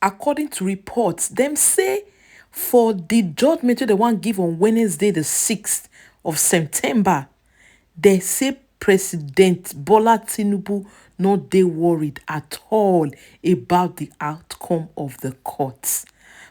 according to reports, them say for the judgment wey they want give on Wednesday, the 6th of September, they say President Bola Tinubu no dey worried at all about the outcome of the courts.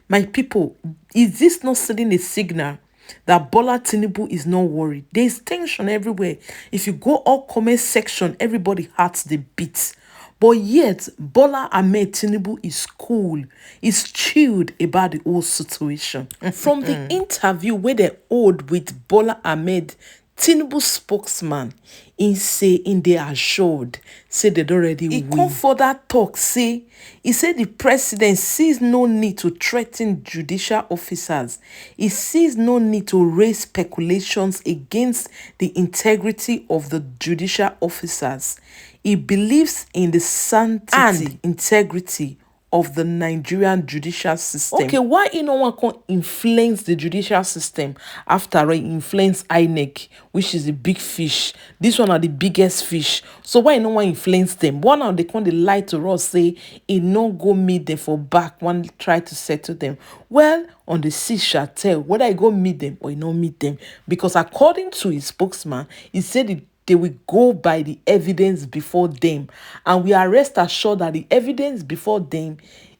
My people, is this not sending a signal that Bola Tinubu is not worried? There's tension everywhere. If you go all comment section, everybody hearts the beats. But yet, Bola Ahmed Tinubu is cool, is chilled about the whole situation. From the interview where they hold with Bola Ahmed Tinubu spokesman, he say in they assured, say they already win. He come further talk, say, he said the president sees no need to threaten judicial officers. He sees no need to raise speculations against the integrity of the judicial officers. He believes in the sanctity and integrity of the Nigerian judicial system. Okay, why no one can influence the judicial system after he influence INEC, which is the big fish? This one are the biggest fish. So why no one influence them? One of they come they lie to us, say he no go meet them for back, one try to settle them. Well, on the sea shall tell whether I go meet them or he no meet them. Because according to his spokesman, he said they will go by the evidence before them. And we are rest assured that the evidence before them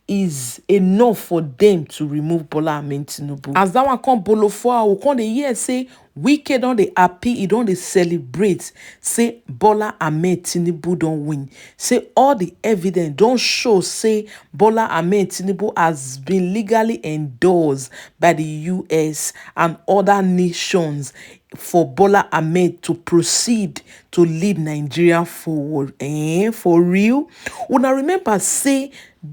is enough for them to remove Bola Ahmed Tinubu. As that one come bolo for, we come the year say Wike don dey happy, he don dey celebrate. Say Bola Ahmed Tinubu don win. Say all the evidence don show say Bola Ahmed Tinubu has been legally endorsed by the US and other nations for Bola Ahmed to proceed to lead Nigeria forward. For real? Una remember say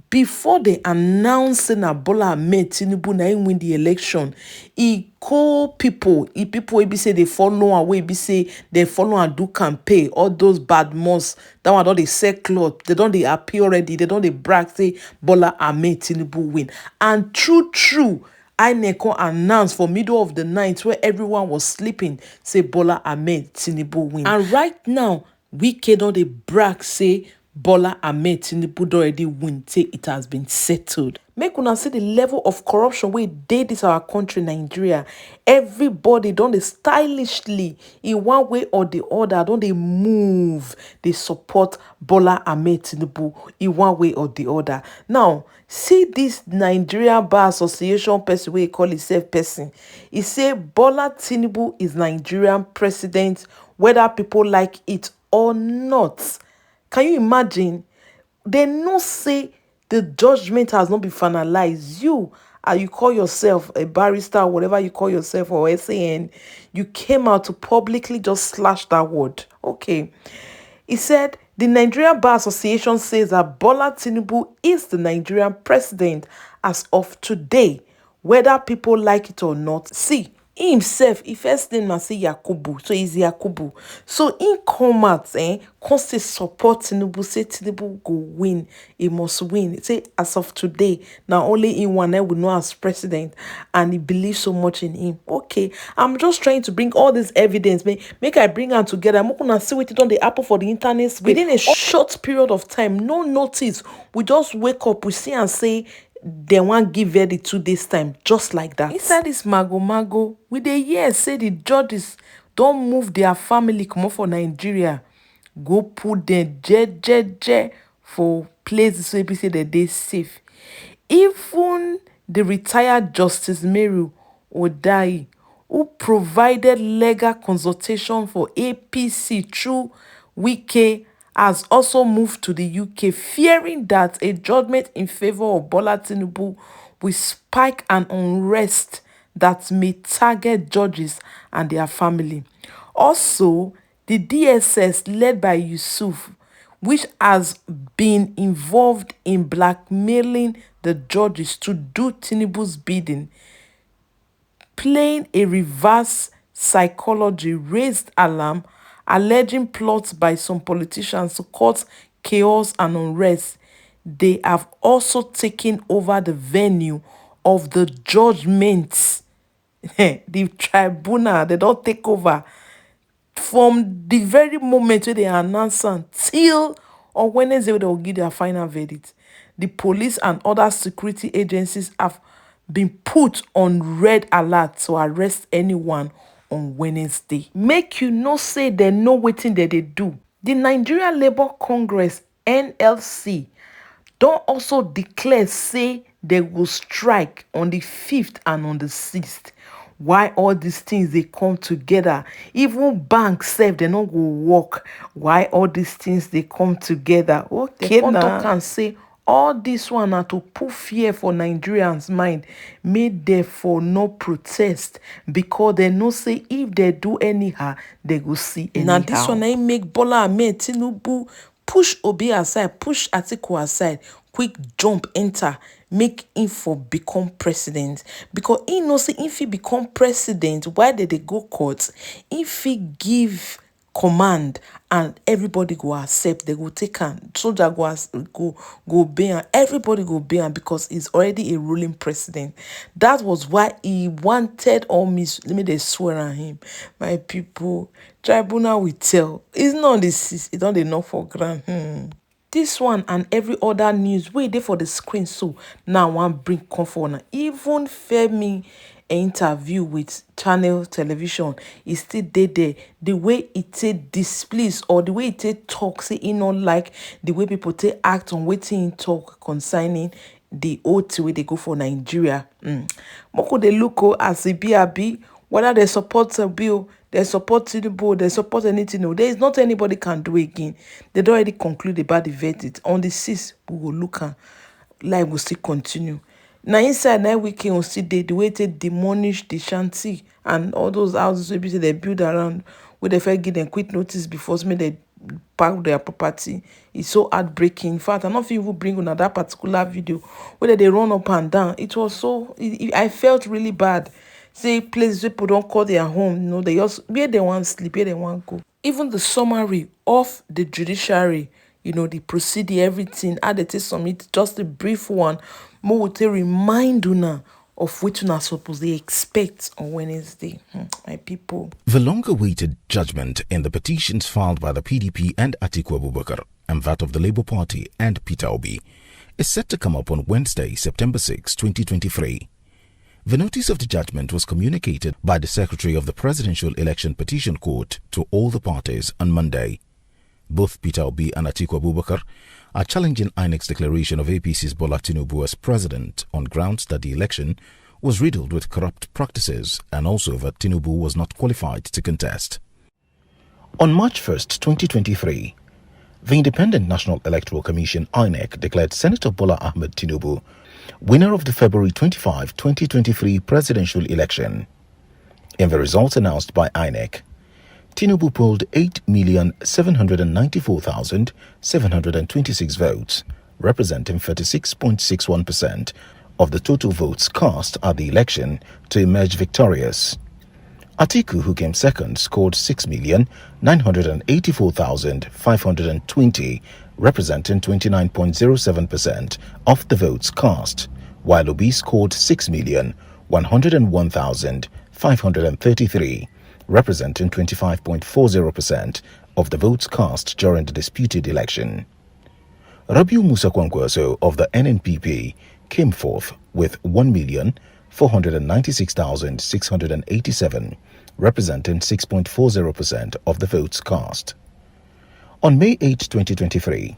before they announced that Bola Ahmed Tinubu na him win the election, he call people wey be say they follow away, be say they follow and do campaign, all those bad months, that one don dey sell cloth, they don dey happy already, they don dey brag say Bola Ahmed Tinubu win. And true, INEC announced for middle of the night where everyone was sleeping, say Bola Ahmed Tinubu win. And right now, Wike don dey brag say Bola Ahmed Tinubu don already win, say it has been settled. Make una see the level of corruption wey dey this our country, Nigeria. Everybody don dey stylishly, in one way or the other, don dey move, they support Bola Ahmed Tinubu in one way or the other. Now, see this Nigeria Bar Association person wey call himself person. He say Bola Tinubu is Nigerian president, whether people like it or not. Can you imagine? They no say the judgment has not been finalized. You call yourself a barrister or whatever you call yourself, or SAN, you came out to publicly just slash that word. Okay. He said the Nigerian Bar Association says that Bola Tinubu is the Nigerian president as of today, whether people like it or not. See, he himself, he first name na say Yakubu, so he's Yakubu. So in come out, come say support Tinubu, say Tinubu go win, he must win. Say as of today, now only in one will know as president, and he believes so much in him. Okay, I'm just trying to bring all this evidence, make I bring them together. I'm gonna see what it on the apple for the internet within a short period of time. No notice, we just wake up, we see and say they want give verdict 2 days time, just like that. Inside this mago, we dey hear say the judges don't move their family come up for Nigeria, go put them je for places where we say that they safe. Even the retired Justice Mary Odai, who provided legal consultation for APC through Wike, has also moved to the UK, fearing that a judgment in favor of Bola Tinubu will spike an unrest that may target judges and their family. Also, the DSS, led by Yusuf, which has been involved in blackmailing the judges to do Tinubu's bidding, playing a reverse psychology, raised alarm, alleging plots by some politicians to cause chaos and unrest. They have also taken over the venue of the judgments. The tribunal, they don't take over from the very moment where they announce till on Wednesday they will give their final verdict. the police and other security agencies have been put on red alert to arrest anyone on Wednesday. Make you know say they know wetin dem dey do. The Nigeria Labour Congress (NLC) don also declare say they will strike on the 5th and on the 6th. Why all these things they come together? Even banks sef they no go work. Why all these things they come together? Okay, they come talk and say all this one na to put fear for Nigerians mind, make dem for no protest, because they know say if they do anyhow they go see anyhow. Now this one na im make Bola Ahmed Tinubu push Obi aside, push Atiku aside, quick jump enter, make him for become president, because he know say if he become president, why did they go court? If he give command and everybody go accept, they go take am, soldier go obey am, everybody go obey am, because he's already a ruling president. That was why he wanted all let me dey swear on him. My people, tribunal will tell. It's not this, it don't dey knock for ground. This one and every other news wey dey for the screen, so now I wan bring comfort na. Even Femi interview with Channel Television, e still dey there. The way e take displease, or the way e take talk say e no like the way people take act on wetin e talk concerning the oath wey dey go for Nigeria. Moko dey look as e be abi, whether they support a bill, they support Tinubu, they support anything. There is not anybody can do again. They don't already conclude about the verdict. On the 6th, we will look at life will still continue. Now inside that weekend will still the way they demolish the shanty and all those houses they build around, where they first give them quick notice before they park their property. It's so heartbreaking. In fact, I'm not even bring on that particular video where they run up and down. It was so I felt really bad. Say places people don't call their home, they just where they want sleep, where they want go. Even the summary of the judiciary, the procedure, everything, how they take submit, just a brief one, more would remind una of which una suppose they expect on Wednesday. My people. The long-awaited judgment in the petitions filed by the PDP and Atiku Abubakar and that of the Labour Party and Peter Obi is set to come up on Wednesday, September 6, 2023. The notice of the judgment was communicated by the Secretary of the Presidential Election Petition Court to all the parties on Monday. Both Peter Obi and Atiku Abubakar are challenging INEC's declaration of APC's Bola Tinubu as president on grounds that the election was riddled with corrupt practices and also that Tinubu was not qualified to contest. On March 1st, 2023, the Independent National Electoral Commission (INEC) declared Senator Bola Ahmed Tinubu winner of the February 25, 2023 presidential election. In the results announced by INEC, Tinubu polled 8,794,726 votes, representing 36.61% of the total votes cast at the election, to emerge victorious. Atiku, who came second, scored 6,984,520, representing 29.07% of the votes cast, while Obi scored 6,101,533, representing 25.40% of the votes cast during the disputed election. Rabiu Musa Kwankwaso of the NNPP came forth with 1,496,687, representing 6.40% of the votes cast. On May 8, 2023,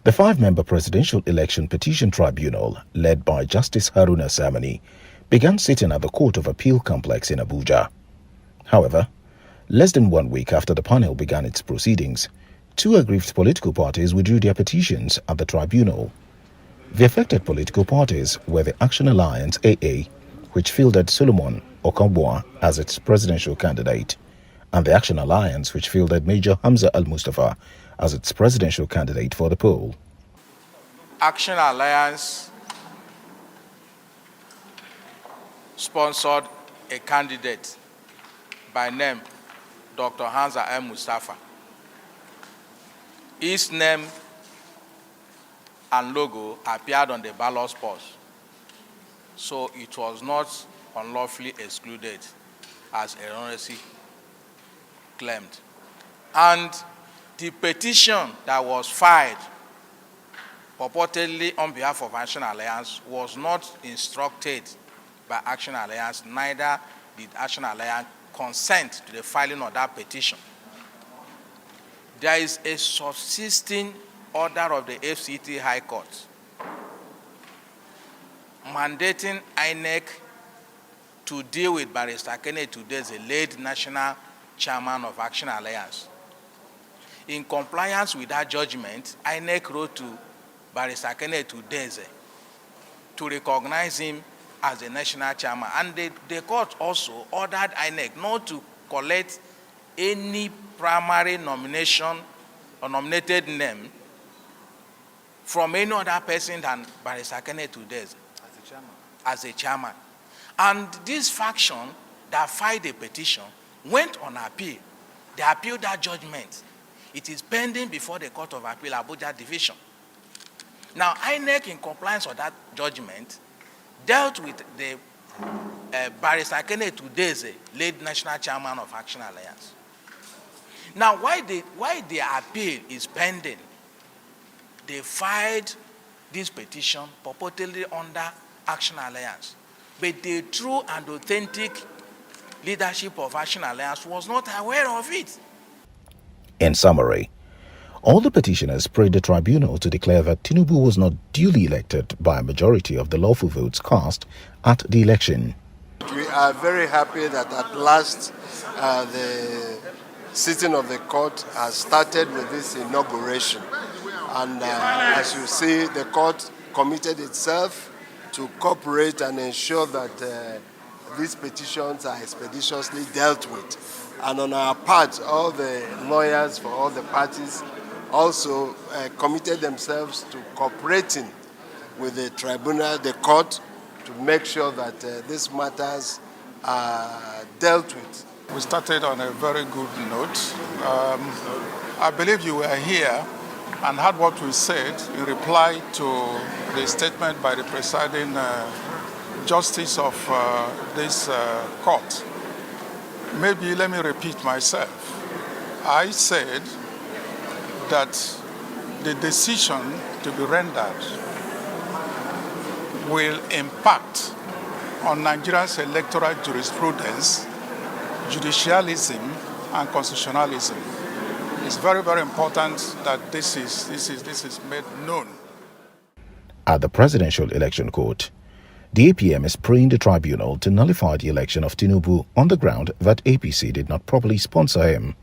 the 5-member Presidential Election Petition Tribunal, led by Justice Haruna Samani, began sitting at the Court of Appeal Complex in Abuja. However, less than 1 week after the panel began its proceedings, 2 aggrieved political parties withdrew their petitions at the tribunal. The affected political parties were the Action Alliance AA, which fielded Solomon Okonboa as its presidential candidate, and the Action Alliance, which fielded Major Hamza Al-Mustafa as its presidential candidate for the poll. Action Alliance sponsored a candidate by name Dr. Hamza Al-Mustafa. His name and logo appeared on the ballot box, so it was not unlawfully excluded as erroneously claimed. And the petition that was filed purportedly on behalf of Action Alliance, was not instructed by Action Alliance, neither did Action Alliance consent to the filing of that petition. There is a subsisting order of the FCT High Court mandating INEC to deal with Barrister Kenneth Udeze, the late national chairman of Action Alliance. In compliance with that judgment, INEC wrote to Barrister Kenneth Udeze to recognize him as the national chairman. And the court also ordered INEC not to collect any primary nomination or nominated name from any other person than Barrister Kenneth Udeze as a chairman. And this faction that filed a petition went on appeal. They appealed that judgment. It is pending before the Court of Appeal, Abuja Division. Now, INEC, in compliance with that judgment, dealt with the Barrister Kenneth Udeze, late national chairman of Action Alliance. Now, why the appeal is pending, they filed this petition purportedly under Action Alliance. But the true and authentic leadership of Action Alliance was not aware of it. In summary, all the petitioners prayed the tribunal to declare that Tinubu was not duly elected by a majority of the lawful votes cast at the election. We are very happy that at last the sitting of the court has started with this inauguration. And as you see, the court committed itself to cooperate and ensure that these petitions are expeditiously dealt with. And on our part, all the lawyers for all the parties also committed themselves to cooperating with the tribunal, the court, to make sure that these matters are dealt with. We started on a very good note. I believe you were here and heard what we said in reply to the statement by the presiding justice of this court. Maybe let me repeat myself. I said that the decision to be rendered will impact on Nigeria's electoral jurisprudence, judicialism, and constitutionalism. It's very, very important that this is made known. At the Presidential Election Court, the APM is praying the tribunal to nullify the election of Tinubu on the ground that APC did not properly sponsor him.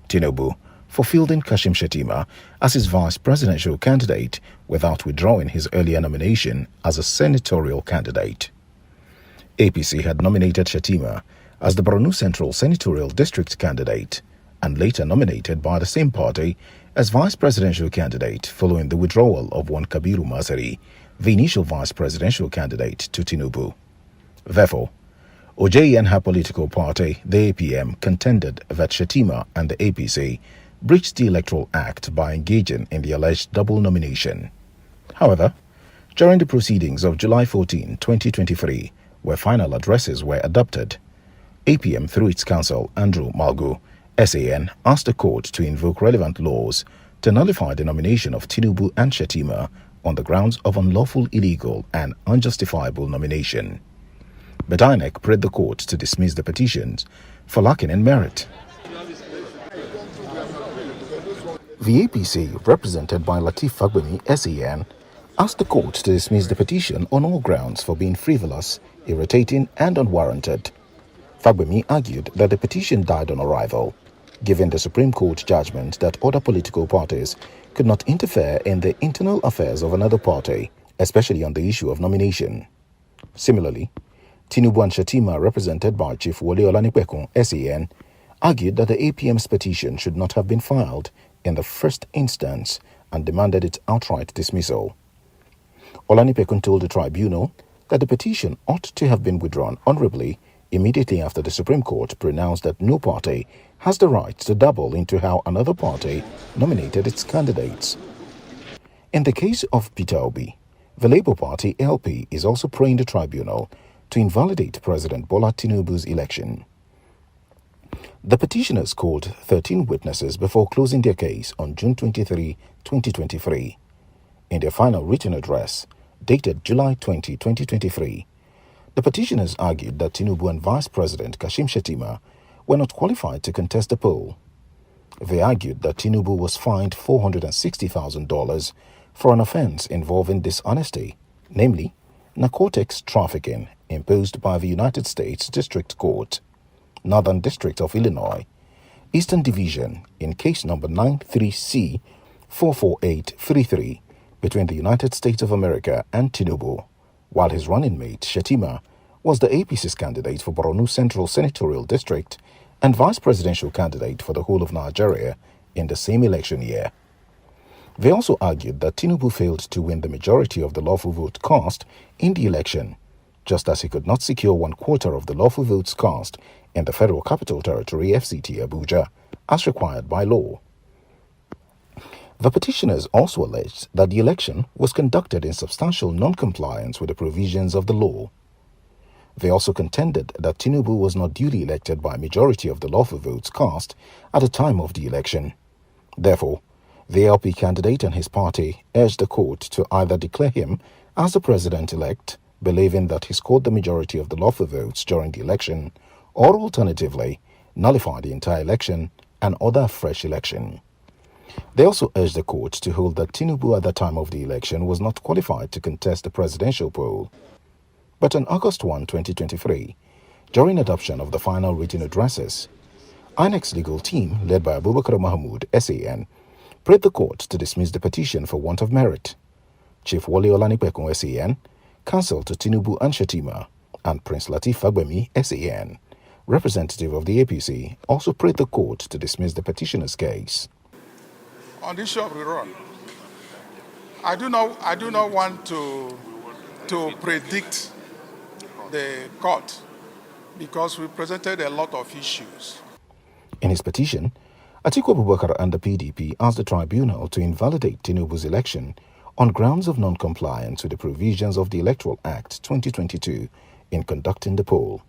Tinubu, for fielding Kashim Shettima as his vice presidential candidate without withdrawing his earlier nomination as a senatorial candidate. APC had nominated Shettima as the Borno Central Senatorial District candidate and later nominated by the same party as vice presidential candidate following the withdrawal of one Kabiru Masari, the initial vice presidential candidate to Tinubu. Therefore, OJ and her political party, the APM, contended that Shettima and the APC breached the Electoral Act by engaging in the alleged double nomination. However, during the proceedings of July 14, 2023, where final addresses were adopted, APM, through its counsel Andrew Malgu, SAN, asked the court to invoke relevant laws to nullify the nomination of Tinubu and Shettima on the grounds of unlawful, illegal, and unjustifiable nomination. But INEC prayed the court to dismiss the petitions for lacking in merit. The APC, represented by Lateef Fagbemi, SAN, asked the court to dismiss the petition on all grounds for being frivolous, irritating, and unwarranted. Fagbemi argued that the petition died on arrival, given the Supreme Court judgment that other political parties could not interfere in the internal affairs of another party, especially on the issue of nomination. Similarly, Tinubu and Shettima, represented by Chief Wole Olanipekun, SAN, argued that the APM's petition should not have been filed in the first instance and demanded its outright dismissal. Olanipekun told the tribunal that the petition ought to have been withdrawn honorably immediately after the Supreme Court pronounced that no party has the right to dabble into how another party nominated its candidates. In the case of Peter Obi, the Labour Party LP is also praying the tribunal to invalidate President Bola Tinubu's election. The petitioners called 13 witnesses before closing their case on June 23, 2023. In their final written address, dated July 20, 2023, the petitioners argued that Tinubu and Vice President Kashim Shettima were not qualified to contest the poll. They argued that Tinubu was fined $460,000 for an offense involving dishonesty, namely narcotics trafficking, imposed by the United States District Court, Northern District of Illinois, Eastern Division, in case number 93C 44833, between the United States of America and Tinubu, while his running mate Shettima was the APC's candidate for Borno Central Senatorial District and vice presidential candidate for the whole of Nigeria in the same election year. They also argued that Tinubu failed to win the majority of the lawful vote cast in the election, just as he could not secure 1/4 of the lawful votes cast in the Federal Capital Territory FCT Abuja, as required by law. The petitioners also alleged that the election was conducted in substantial non-compliance with the provisions of the law. They also contended that Tinubu was not duly elected by a majority of the lawful votes cast at the time of the election. Therefore, the LP candidate and his party urged the court to either declare him as the president-elect, believing that he scored the majority of the lawful votes during the election, or alternatively, nullify the entire election and order a fresh election. They also urged the court to hold that Tinubu at the time of the election was not qualified to contest the presidential poll. But on August 1, 2023, during adoption of the final written addresses, INEC's legal team, led by Abubakar Mahmood, SAN, prayed the court to dismiss the petition for want of merit. Chief Wale Olanipekun, SAN, counsel to Tinubu and Shettima, and Prince Lateef Fagbemi, SAN, representative of the APC, also prayed the court to dismiss the petitioner's case. On the issue of rerun, I do not want to predict the court because we presented a lot of issues. In his petition, Atiku Abubakar and the PDP asked the tribunal to invalidate Tinubu's election on grounds of non-compliance with the provisions of the Electoral Act 2022 in conducting the poll.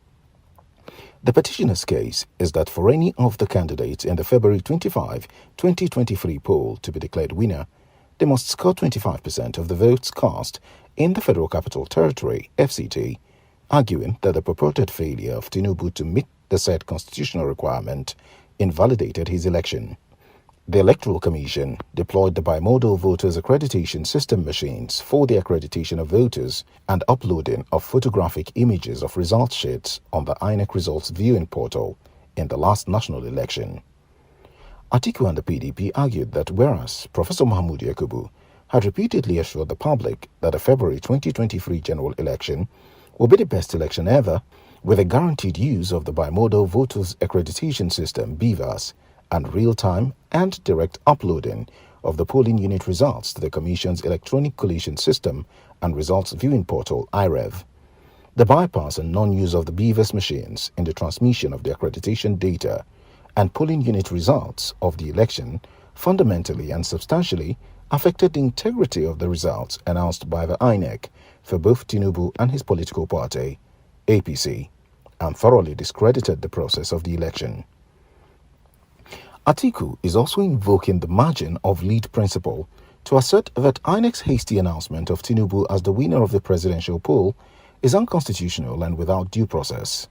The petitioner's case is that for any of the candidates in the February 25, 2023 poll to be declared winner, they must score 25% of the votes cast in the Federal Capital Territory, FCT, arguing that the purported failure of Tinubu to meet the said constitutional requirement invalidated his election. The Electoral Commission deployed the bimodal voters accreditation system machines for the accreditation of voters and uploading of photographic images of result sheets on the INEC results viewing portal in the last national election. Atiku and the PDP argued that whereas Professor Mahmoud Yakubu had repeatedly assured the public that the February 2023 general election will be the best election ever, with a guaranteed use of the bimodal voters accreditation system BVAS and real-time and direct uploading of the polling unit results to the Commission's electronic collation system and results viewing portal IREV. The bypass and non-use of the BVAS machines in the transmission of the accreditation data and polling unit results of the election fundamentally and substantially affected the integrity of the results announced by the INEC for both Tinubu and his political party, APC, and thoroughly discredited the process of the election. Atiku is also invoking the margin of lead principle to assert that INEC's hasty announcement of Tinubu as the winner of the presidential poll is unconstitutional and without due process.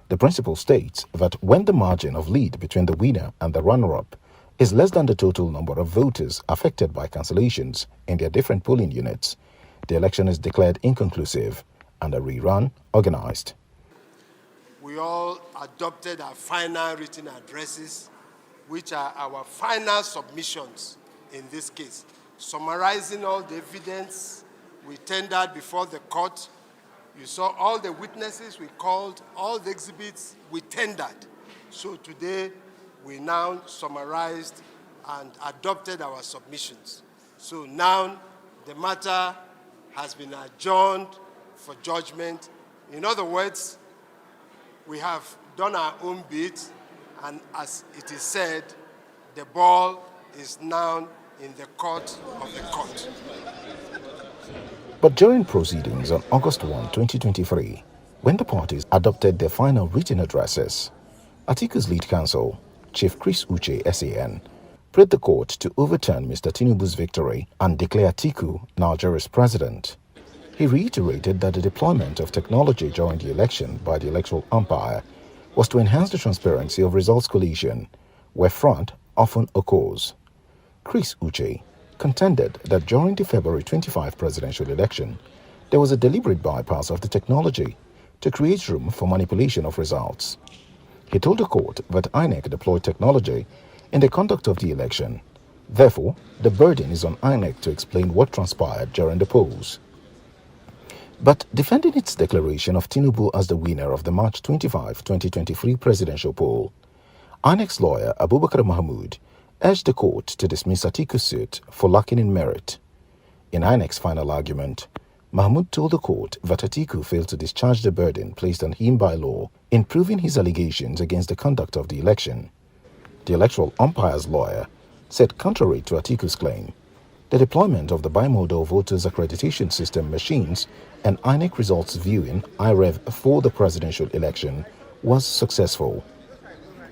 The principle states that when the margin of lead between the winner and the runner-up is less than the total number of voters affected by cancellations in their different polling units, the election is declared inconclusive and a rerun organized. We all adopted our final written addresses, which are our final submissions in this case, summarizing all the evidence we tendered before the court. You saw all the witnesses we called, all the exhibits we tendered. So today, we now summarized and adopted our submissions. So now, the matter has been adjourned for judgment. In other words, we have done our own bit, and as it is said, the ball is now in the court of the court. But during proceedings on August 1, 2023, when the parties adopted their final written addresses, Atiku's lead counsel, Chief Chris Uche SAN, prayed the court to overturn Mr. Tinubu's victory and declare Atiku Nigeria's president. He reiterated that the deployment of technology during the election by the electoral umpire was to enhance the transparency of results collation, where fraud often occurs. Chris Uche contended that during the February 25 presidential election, there was a deliberate bypass of the technology to create room for manipulation of results. He told the court that INEC deployed technology in the conduct of the election. Therefore, the burden is on INEC to explain what transpired during the polls. But defending its declaration of Tinubu as the winner of the March 25, 2023 presidential poll, INEC's lawyer Abubakar Mahmood urged the court to dismiss Atiku's suit for lacking in merit. In INEC's final argument, Mahmood told the court that Atiku failed to discharge the burden placed on him by law in proving his allegations against the conduct of the election. The electoral umpire's lawyer said contrary to Atiku's claim, the deployment of the bimodal voters accreditation system machines and INEC results viewing IREV for the presidential election was successful.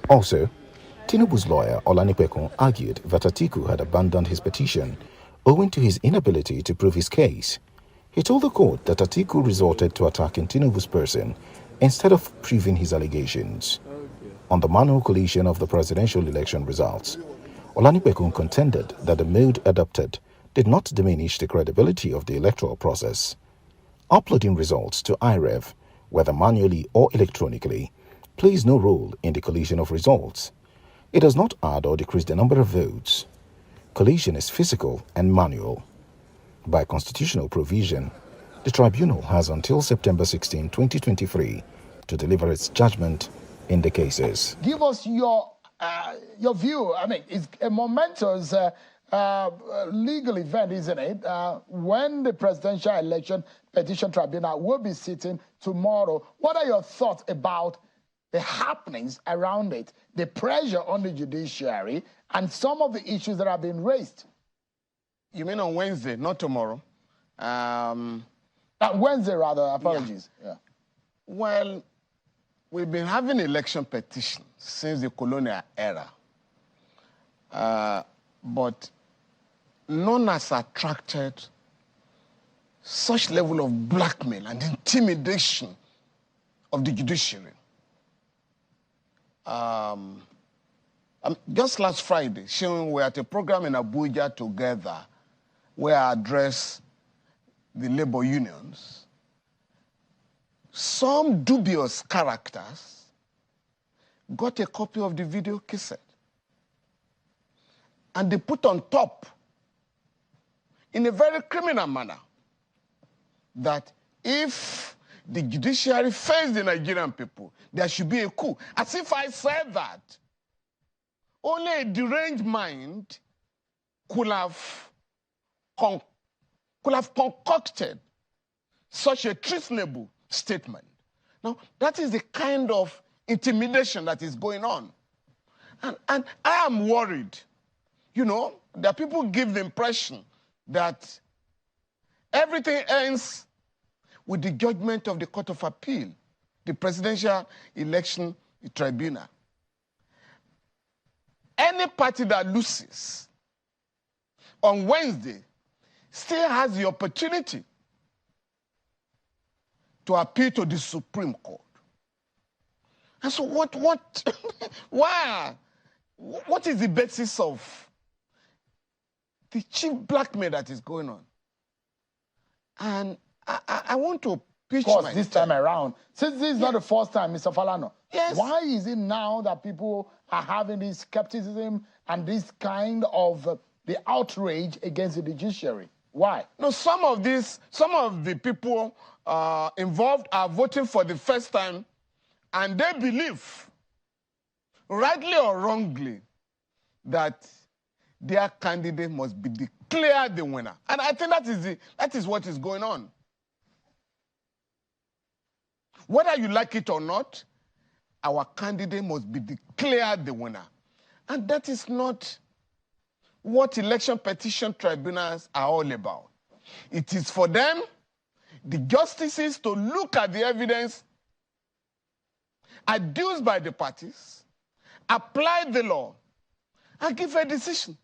Also, Tinubu's lawyer Olanipekun argued that Atiku had abandoned his petition owing to his inability to prove his case. He told the court that Atiku resorted to attacking Tinubu's person instead of proving his allegations. On the manual collation of the presidential election results, Olanipekun contended that the mode adopted did not diminish the credibility of the electoral process. Uploading results to IREV, whether manually or electronically, plays no role in the collation of results. It does not add or decrease the number of votes. Collation is physical and manual. By constitutional provision, the tribunal has until September 16, 2023 to deliver its judgment in the cases. Give us your view. I mean, it's a momentous legal event, isn't it? When the Presidential Election Petition Tribunal will be sitting tomorrow. What are your thoughts about the happenings around it, the pressure on the judiciary, and some of the issues that have been raised? You mean on Wednesday, not tomorrow? Wednesday, rather, apologies. Yeah. Well, we've been having election petitions since the colonial era. But none has attracted such level of blackmail and intimidation of the judiciary. Just last Friday, we were at a program in Abuja together where I addressed the labor unions. Some dubious characters got a copy of the video cassette and they put on top, in a very criminal manner, that if the judiciary fails the Nigerian people, there should be a coup. As if I said that. Only a deranged mind could have concocted such a treasonable statement. Now, that is the kind of intimidation that is going on. And I am worried. You know, that people give the impression that everything ends with the judgment of the Court of Appeal, the Presidential Election Tribunal. Any party that loses on Wednesday still has the opportunity to appeal to the Supreme Court. And so why? What is the basis of the chief blackmail that is going on? And I want to pitch of course, this time around, since this is not the first time, Mr. Falano, yes. Why is it now that people are having this skepticism and this kind of the outrage against the judiciary? Why? No, some of the people involved are voting for the first time, and they believe, rightly or wrongly, that their candidate must be declared the winner. And I think that is what is going on. Whether you like it or not, our candidate must be declared the winner. And that is not what election petition tribunals are all about. It is for them, the justices, to look at the evidence adduced by the parties, apply the law, and give a decision.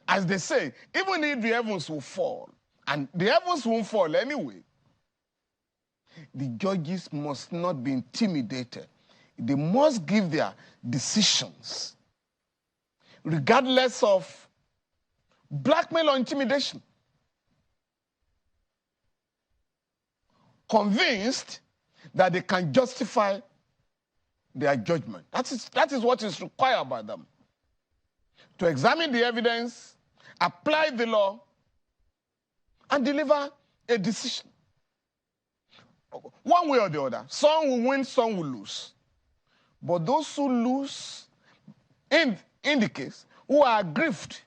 As they say, even if the heavens will fall, and the heavens won't fall anyway, the judges must not be intimidated. They must give their decisions, regardless of blackmail or intimidation. Convinced that they can justify their judgment. That is what is required by them. To examine the evidence, apply the law, and deliver a decision. One way or the other. Some will win, some will lose. But those who lose, in the case, who are aggrieved,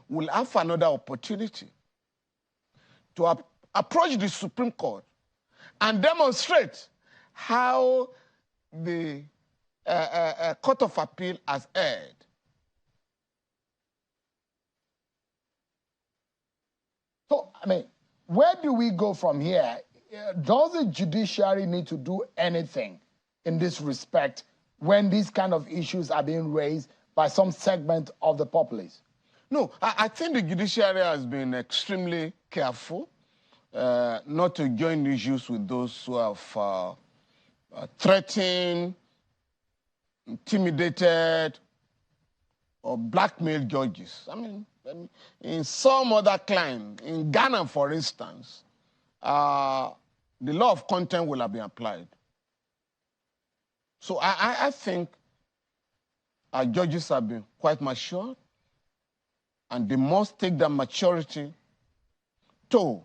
will have another opportunity to approach the Supreme Court and demonstrate how the Court of Appeal has erred. So, I mean, where do we go from here? Does the judiciary need to do anything in this respect when these kind of issues are being raised by some segment of the populace? No, I think the judiciary has been extremely careful not to join issues with those who have threatened, intimidated, or blackmailed judges. I mean, in some other crime, in Ghana, for instance, the law of contempt will have been applied. So I think our judges have been quite mature, and they must take that maturity to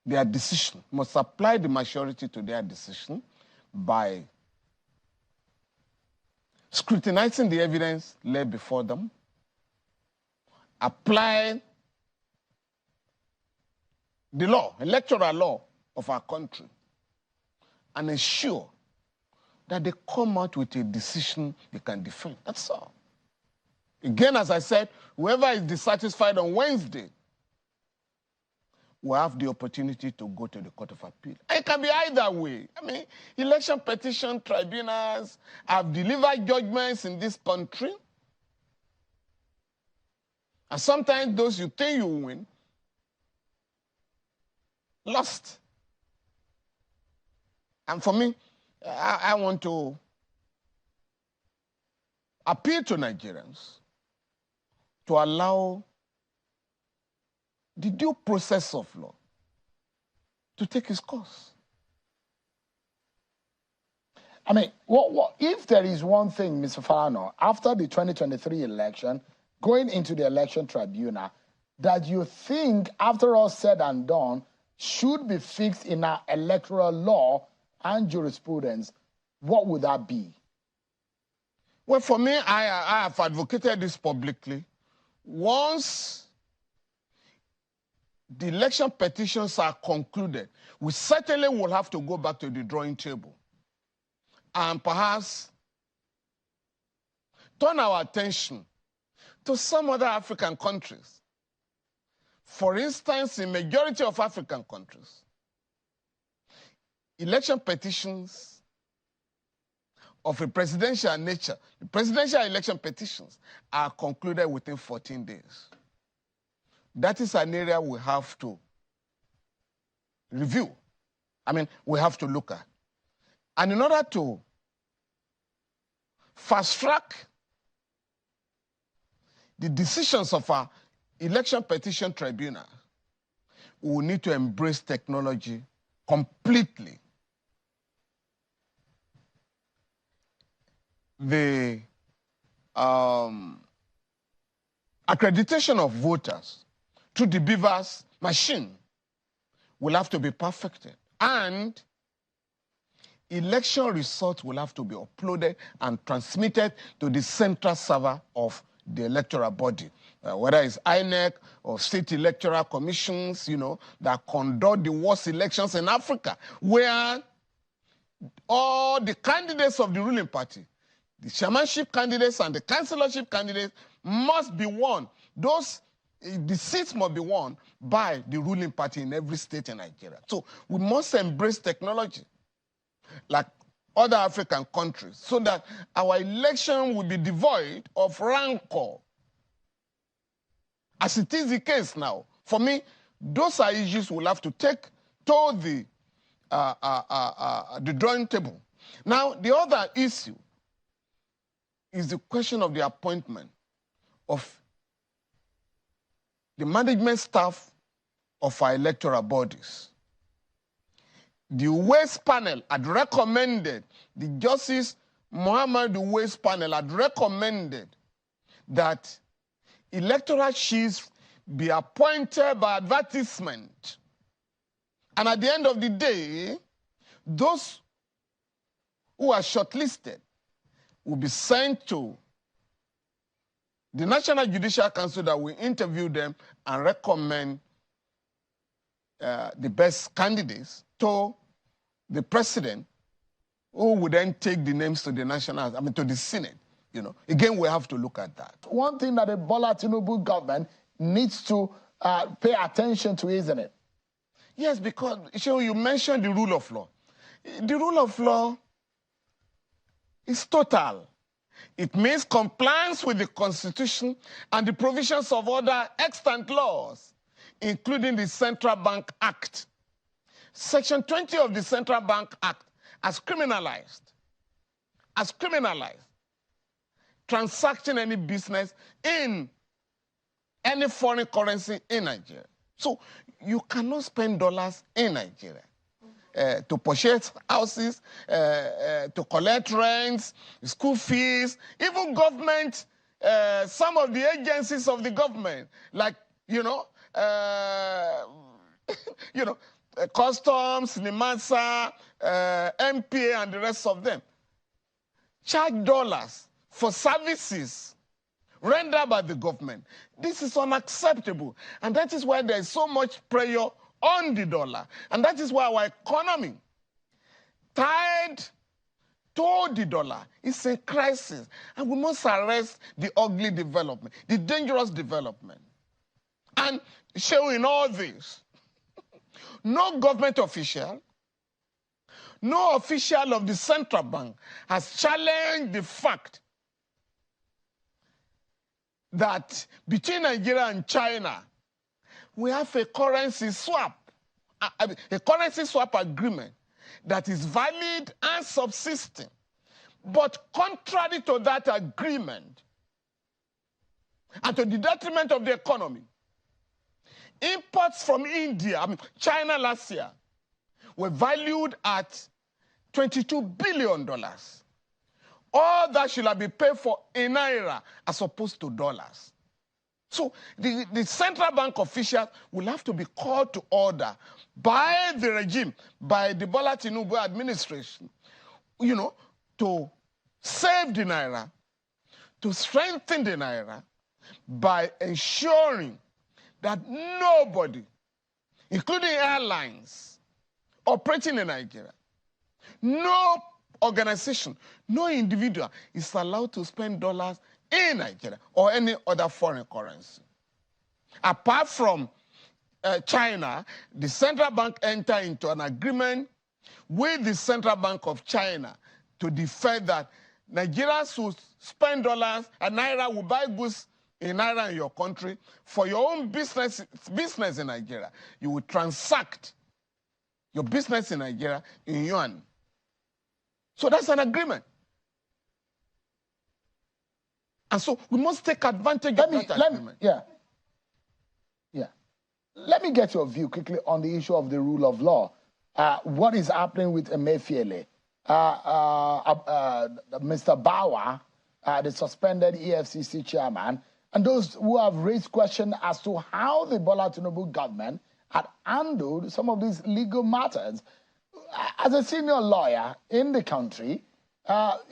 their decision, must apply the maturity to their decision by scrutinizing the evidence laid before them, apply the law, electoral law of our country, and ensure that they come out with a decision they can defend. That's all. Again, as I said, whoever is dissatisfied on Wednesday will have the opportunity to go to the Court of Appeal. It can be either way. I mean, election petition tribunals have delivered judgments in this country. And sometimes those you think you win, lost. And for me, I want to appeal to Nigerians to allow the due process of law to take its course. I mean, if there is one thing, Mr. Fano, after the 2023 election, going into the election tribunal, that you think, after all said and done, should be fixed in our electoral law and jurisprudence, what would that be? Well, for me, I have advocated this publicly. Once the election petitions are concluded, we certainly will have to go back to the drawing table and perhaps turn our attention to some other African countries. For instance, in majority of African countries, election petitions of a presidential nature, the presidential election petitions are concluded within 14 days. That is an area we have to review. I mean, we have to look at. And in order to fast-track the decisions of our election petition tribunal, we will need to embrace technology completely. The accreditation of voters through the Beavers machine will have to be perfected, and election results will have to be uploaded and transmitted to the central server of the electoral body, whether it's INEC or state electoral commissions, that conduct the worst elections in Africa, where all the candidates of the ruling party, the chairmanship candidates and the councillorship candidates, must be won. The seats must be won by the ruling party in every state in Nigeria. So we must embrace technology. Like other African countries so that our election will be devoid of rancor. As it is the case now, for me, those are issues we'll have to take to the drawing table. Now, the other issue is the question of the appointment of the management staff of our electoral bodies. The Ways panel had recommended, the Justice Muhammad Ways panel had recommended that electoral chiefs be appointed by advertisement. And at the end of the day, those who are shortlisted will be sent to the National Judicial Council that will interview them and recommend the best candidates to the president, who would then take the names to the to the Senate. You know, again, we have to look at that. One thing that the Bola Tinubu government needs to pay attention to, isn't it? Yes, because you mentioned the rule of law. The rule of law is total. It means compliance with the Constitution and the provisions of other extant laws, including the Central Bank Act. Section 20 of the Central Bank Act has criminalized transacting any business in any foreign currency in Nigeria. So you cannot spend dollars in Nigeria to purchase houses, to collect rents, school fees, even government, some of the agencies of the government, like, Customs, NIMASA, MPA, and the rest of them, charge dollars for services rendered by the government. This is unacceptable. And that is why there is so much pressure on the dollar. And that is why our economy, tied to the dollar, is in crisis. And we must arrest the ugly development, the dangerous development. And showing all this, no government official, no official of the central bank has challenged the fact that between Nigeria and China, we have a currency swap agreement that is valid and subsisting. But contrary to that agreement, and to the detriment of the economy, imports from India, China last year, were valued at $22 billion. All that should have been paid for in naira as opposed to dollars. So the central bank officials will have to be called to order by the regime, by the Bola Tinubu administration, to save the naira, to strengthen the naira by ensuring that nobody, including airlines operating in Nigeria, no organization, no individual is allowed to spend dollars in Nigeria or any other foreign currency. Apart from China, the central bank entered into an agreement with the Central Bank of China to defend that Nigerians who spend dollars and naira will buy goods in naira in your country. For your own business in Nigeria, you will transact your business in Nigeria in yuan. So that's an agreement. And so we must take advantage of that agreement. Let me get your view quickly on the issue of the rule of law. What is happening with Emefiele? Mr. Bawa, the suspended EFCC chairman, and those who have raised questions as to how the Bola Tinubu government had handled some of these legal matters. As a senior lawyer in the country,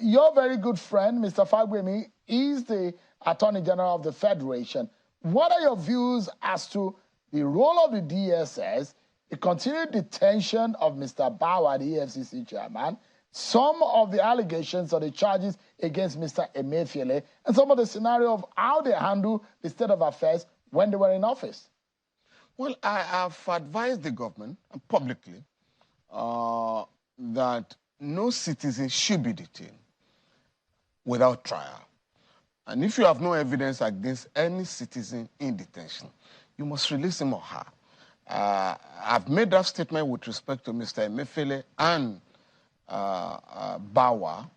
your very good friend, Mr. Fagbemi, is the Attorney General of the Federation. What are your views as to the role of the DSS, the continued detention of Mr. Bawa, the EFCC chairman, some of the allegations or the charges against Mr. Emefiele, and some of the scenario of how they handle the state of affairs when they were in office? Well, I have advised the government publicly that no citizen should be detained without trial. And if you have no evidence against any citizen in detention, you must release him or her. I've made that statement with respect to Mr. Emefiele and Bawa.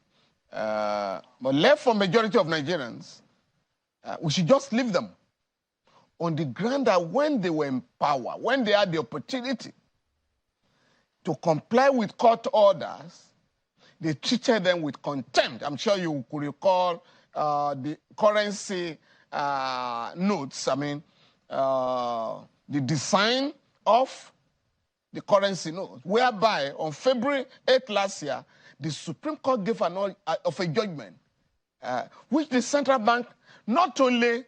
But left for majority of Nigerians, we should just leave them on the ground that when they were in power, when they had the opportunity to comply with court orders, they treated them with contempt. I'm sure you could recall the currency notes, the design of the currency note, whereby on February 8th last year, the Supreme Court gave a judgment, which the central bank not only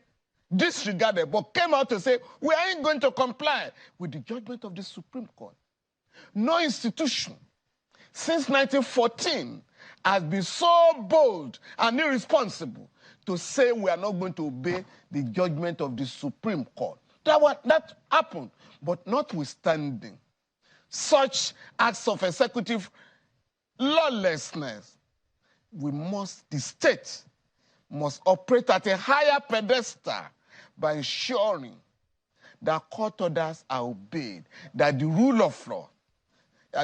disregarded, but came out to say, we ain't going to comply with the judgment of the Supreme Court. No institution since 1914 has been so bold and irresponsible to say we are not going to obey the judgment of the Supreme Court. That happened, but notwithstanding such acts of executive lawlessness, the state must operate at a higher pedestal by ensuring that court orders are obeyed, that the rule of law,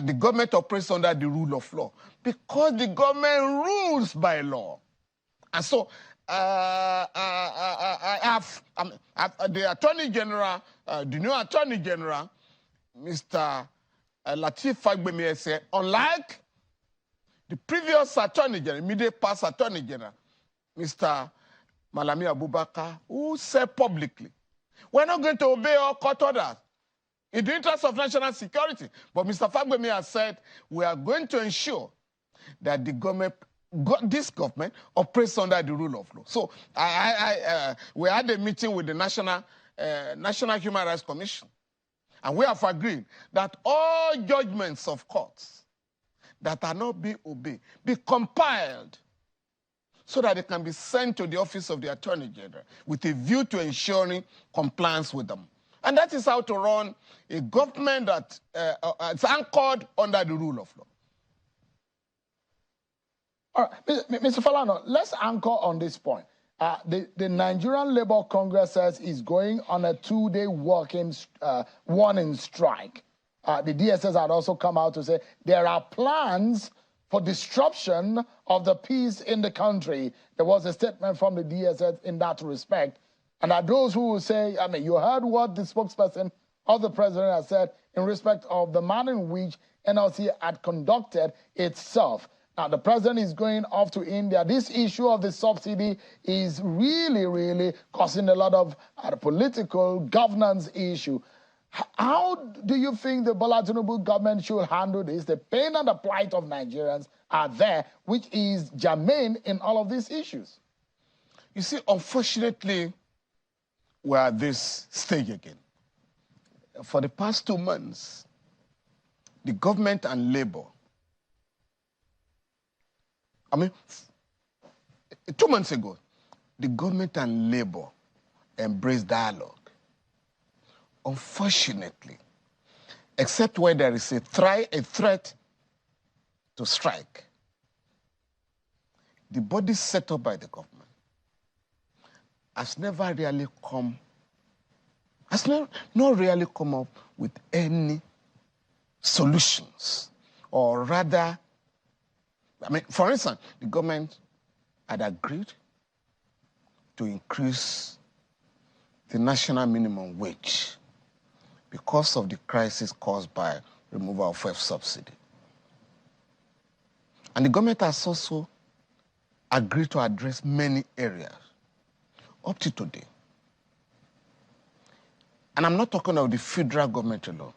the government operates under the rule of law, because the government rules by law. And so I have the Attorney General, the new Attorney General, Mr. Lateef Fagbemi, said, unlike the previous Attorney General, immediate past Attorney General, Mr. Malami Abubakar, who said publicly, we're not going to obey all court orders in the interest of national security. But Mr. Fagbemi has said, we are going to ensure that the government, this government operates under the rule of law. So we had a meeting with the National Human Rights Commission, and we have agreed that all judgments of courts that are not being obeyed be compiled so that they can be sent to the office of the Attorney General with a view to ensuring compliance with them. And that is how to run a government that is anchored under the rule of law. All right, Mr. Falana, let's anchor on this point. The Nigerian Labour Congress says is going on a 2-day warning strike. The DSS had also come out to say there are plans for disruption of the peace in the country. There was a statement from the DSS in that respect. And are those who will say, you heard what the spokesperson of the president has said in respect of the manner in which NLC had conducted itself. Now, the president is going off to India. This issue of the subsidy is really, really causing a lot of political governance issue. How do you think the Bola Tinubu government should handle this? The pain and the plight of Nigerians are there, which is germane in all of these issues. You see, unfortunately, we're at this stage again. For the past 2 months, the government and labor, 2 months ago, the government and labor embraced dialogue. Unfortunately, except where there is a threat to strike, the body set up by the government has never really come up with any solutions, or rather, for instance, the government had agreed to increase the national minimum wage because of the crisis caused by removal of fuel subsidy. And the government has also agreed to address many areas up to today. And I'm not talking of the federal government alone.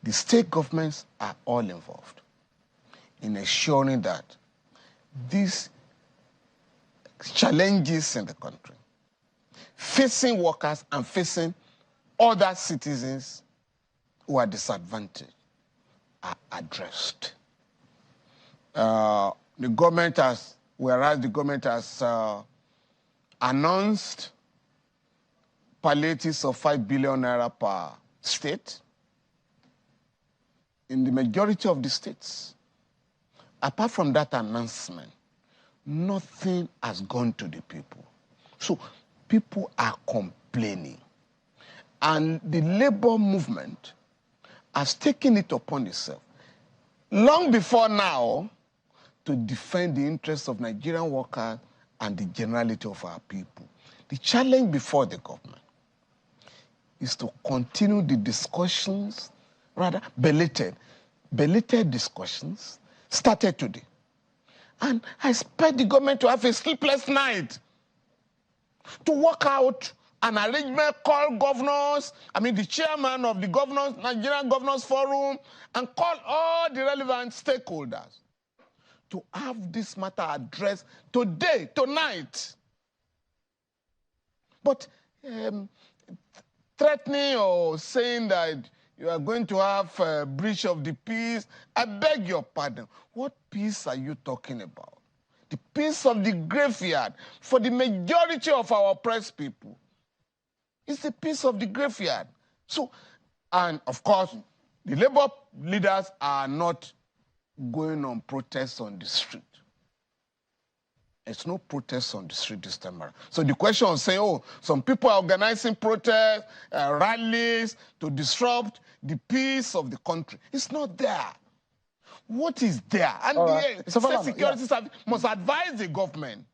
The state governments are all involved in ensuring that these challenges in the country, facing workers and facing other citizens who are disadvantaged, are addressed. The government has announced palliatives of 5 billion naira per state. In the majority of the states, apart from that announcement, nothing has gone to the people. So people are complaining. And the labor movement has taken it upon itself, long before now, to defend the interests of Nigerian workers and the generality of our people. The challenge before the government is to continue the discussions, rather belated discussions, started today. And I expect the government to have a sleepless night to work out an arrangement, call governors, the chairman of the governors, Nigerian Governors Forum, and call all the relevant stakeholders to have this matter addressed today, tonight. But threatening or saying that you are going to have a breach of the peace, I beg your pardon. What peace are you talking about? The peace of the graveyard for the majority of our oppressed people. It's the peace of the graveyard. So, and of course, the labor leaders are not going on protests on the street. There's no protests on the street this time around. So the question of saying, oh, some people are organizing protests, rallies to disrupt the peace of the country. It's not there. What is there? And the State Security Service must advise the government,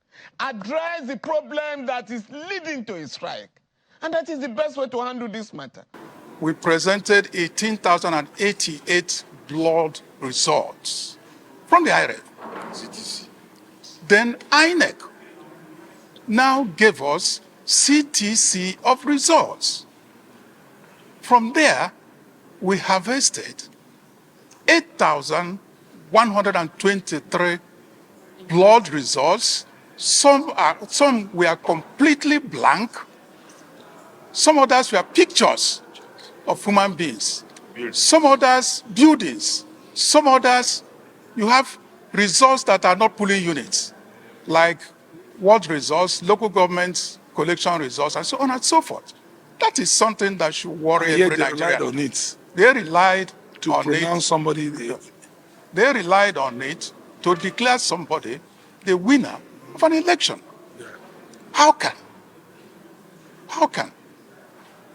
address the problem that is leading to a strike. And that is the best way to handle this matter. We presented 18,088 blood results from the IRF. Then INEC now gave us CTC of results. From there, we harvested 8,123 blood results. Some were completely blank. Some others were pictures of human beings. Some others, buildings. Some others, you have results that are not polling units, like ward results, local government collection results, and so on and so forth. That is something that should worry every Nigerian. They relied on it. They relied to on pronounce it. Somebody. They relied on it to declare somebody the winner of an election. Yeah. How can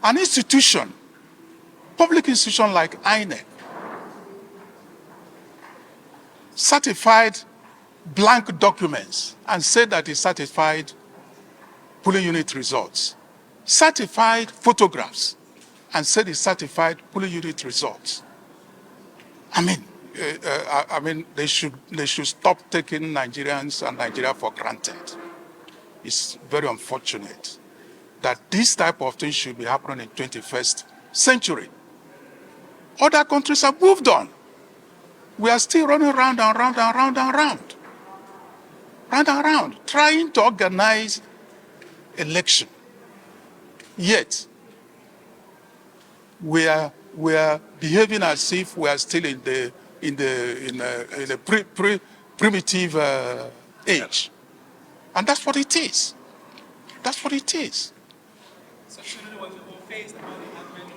an institution, public institution like INEC, certified blank documents and say that it certified polling unit results, certified photographs and said it certified polling unit results? They should stop taking Nigerians and Nigeria for granted. It's very unfortunate that this type of thing should be happening in the 21st century. Other countries have moved on. We are still running round and round and round and round. Round and round, trying to organize election. Yet, we are behaving as if we are still in a primitive age. And that's what it is. That's what it is. So shouldn't was unfazed about the argument?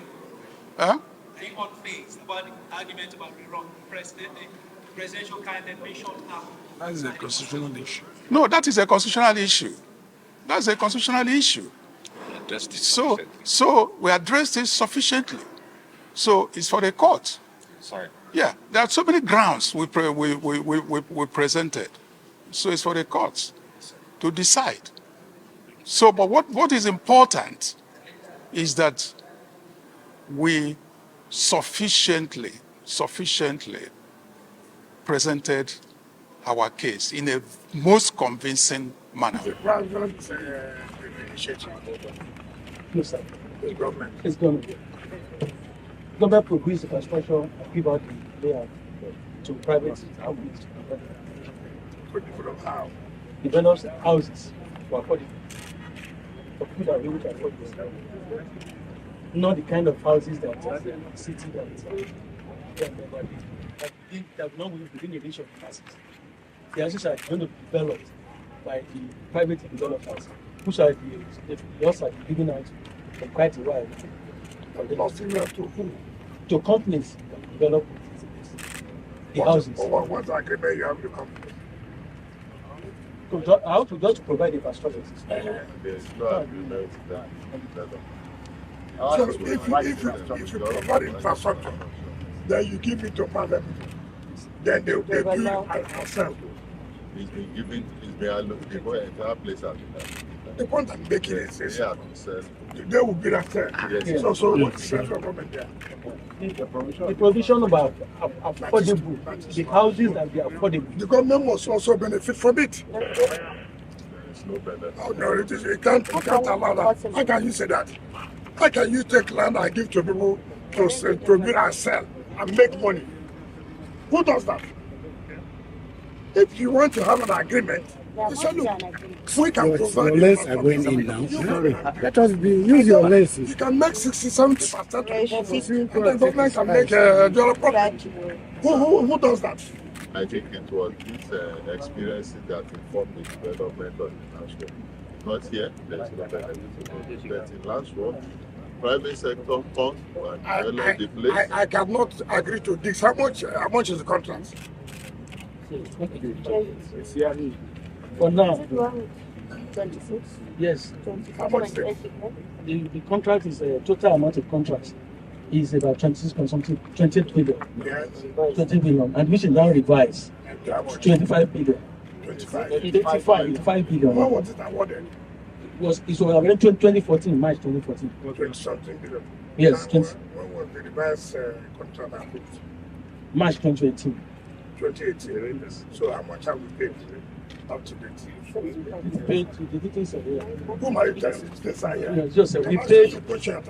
Huh? Are you unfazed about the argument about the wrong presidential candidate being shot up? That is a constitutional issue. No, that is a constitutional issue. That's a constitutional issue. So we addressed it sufficiently. So it's for the court. Sorry. Yeah, there are so many grounds we presented. So it's for the courts to decide. So, but what is important is that we sufficiently presented our case in a most convincing manner. No, sir. It's government. It's government. Government prohibits the construction of give out the layout to private companies. How? Develops houses for affordable. For people that are able to afford this. Not the kind of houses that the city that not within the reach of the masses. The houses are going to be developed by the private developers, which are the laws are giving out for quite a while. To companies that develop the houses. What agreement you have with the company? How to just provide infrastructure. There's no agreement that So if you provide infrastructure, then you give it to private people, then they build ourselves. it's been allocated for the entire place has been The point I'm making is this. they are concerned. They will be that same. Yes. So what is central government there? The provision about affordable, the houses that be affordable. The government must also benefit from it. There's no better. Oh no, you can't allow that. How can you say that? How can you take land and give to people to build and sell and make money? Who does that? If you want to have an agreement, you say, look, we can provide. Your lens are going in now. Let us use your lenses. You can make 60-70% of the profit, and the government can make the other profit. Who does that? I think it was these experiences that informed the development of the national. Not here, there's no benefit. But in last one, private sector comes and develop the place. I cannot agree to this. How much is the contract? For now, 26. yes. How much is it? The contract is a total amount of contracts is about 28 billion. Yes. 20 billion, and which is now revised How much? 25 billion. 25. 85 billion. When was it awarded? It was awarded 2014, March 2014. 20-something billion. Yes, When was the revised contract approved? March 2018. 2018. So how much have we paid up to date? Paid to the details of here. Who might tell you this I am? Yes, yes, sir. We paid.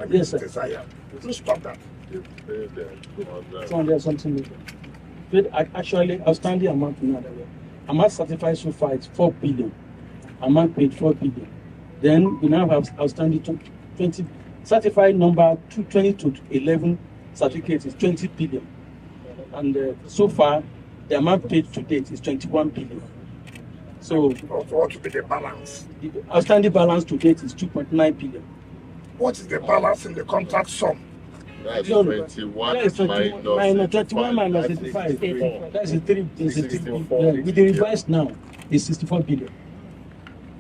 Yes, sir. This I am. Please stop that. 200 something million. Paid actually outstanding amount now. Amount certified so far is 4 billion. Amount paid 4 billion. Then we now have outstanding 20 certified number 20 to 11 certificates is 20 billion. And so far the amount paid to date is 21 billion. So what will be the balance? The outstanding balance to date is 2.9 billion. What is the balance in the contract sum? That's 21 minus 21 minus 85. That's a 3. With the revised now, it's 64 billion.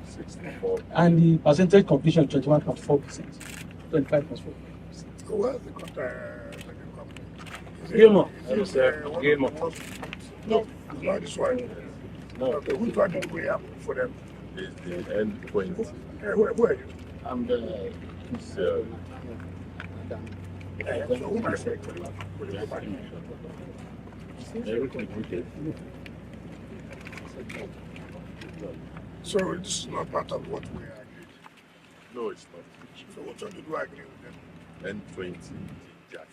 64. And the percentage completion 21.4%. 25.4%. Where's the contract? Gilmore. Yes, sir. Gilmore. No, it's not this one. No. Okay, which one did we have for them? It's the end point. Where are you? I'm the So who am I saying? So this is not part of what we agreed. No, it's not. So what did we agree with them? N20 Jack.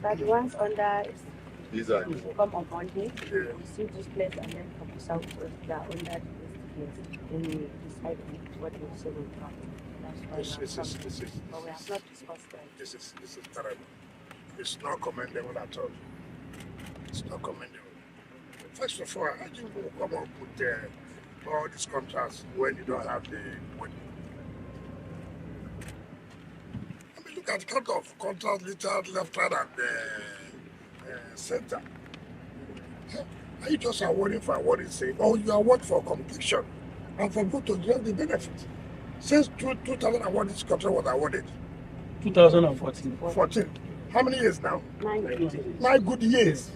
But the ones under These are come on Monday, you see this place and then come to South Coast, they are under this place. Then we decide what we say will come. That's why This is but we have not discussed that. This is terrible. It's not commendable at all. It's not commendable. First of all, I think we'll come up with all these contracts when you don't have the money. I mean, look at the count of contracts littered left, right, and center. Are you just awarding for awarding sake, or you award for completion and for people to get the benefit? Since 2001, this contract was awarded. 2014. 14. How many years now? 9 good years.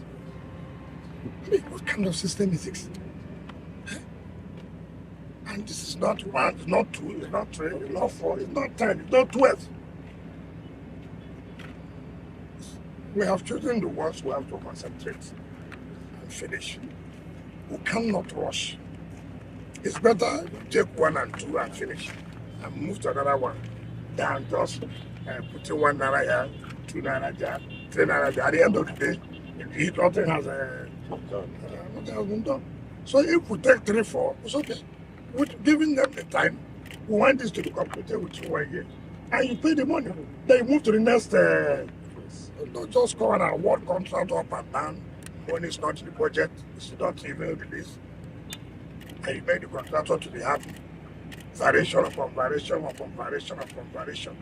I mean, what kind of system is this? And this is not 1, it's not 2, it's not 3, it's not 4, it's not 10, it's not 12. We have chosen the ones who have to concentrate and finish. We cannot rush. It's better you take 1 and 2 and finish and move to another one than just putting 1 naira here, 2 naira there, 3 naira there. At the end of the day, nothing has been done. So if we take 3, 4, it's okay. With giving them the time, we want this to be completed with 1 year. And you pay the money. Then you move to the next, don't just go and award contract up and down when it's not in the budget, it's not even released. And you make the contractor to be happy. Variation upon variation upon variation upon variation.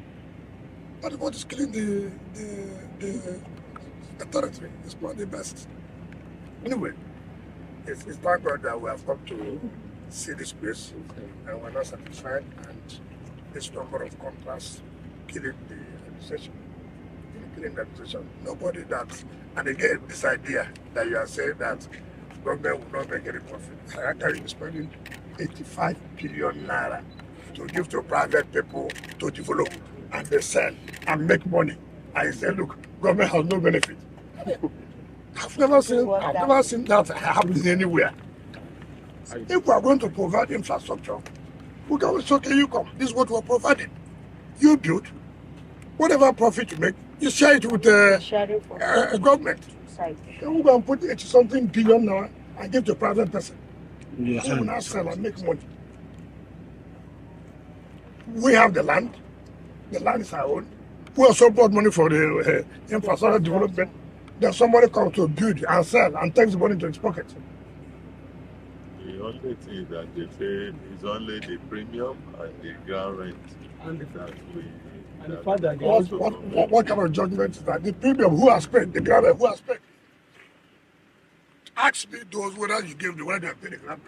But what is killing the authority is not the best. Anyway, it's thank God that we have come to see this place and we're not satisfied, and this number of contracts killing the administration. Killing the administration. Nobody that, and again, this idea that you are saying that government will not make any profit. I tell you, spending 85 billion naira to give to private people to develop, and they sell and make money. I say, look, government has no benefit. I've never seen that happening anywhere. If we are going to provide infrastructure, we can say, okay, you come. This is what we're providing. You build. Whatever profit you make, you share it with the government. Then we're going to put 80-something billion now and give to a private person. Who will now sell and make money. We have the land. The land is our own. We also brought money for the infrastructure development. Then somebody comes to build and sell and takes the money into his pocket. The only thing that they say is only the premium and the ground rent. And that we... And the fact that what kind of judgment is that? The premium, who has paid? The ground rent, who has paid? Ask me those whether you give the whether they pay the ground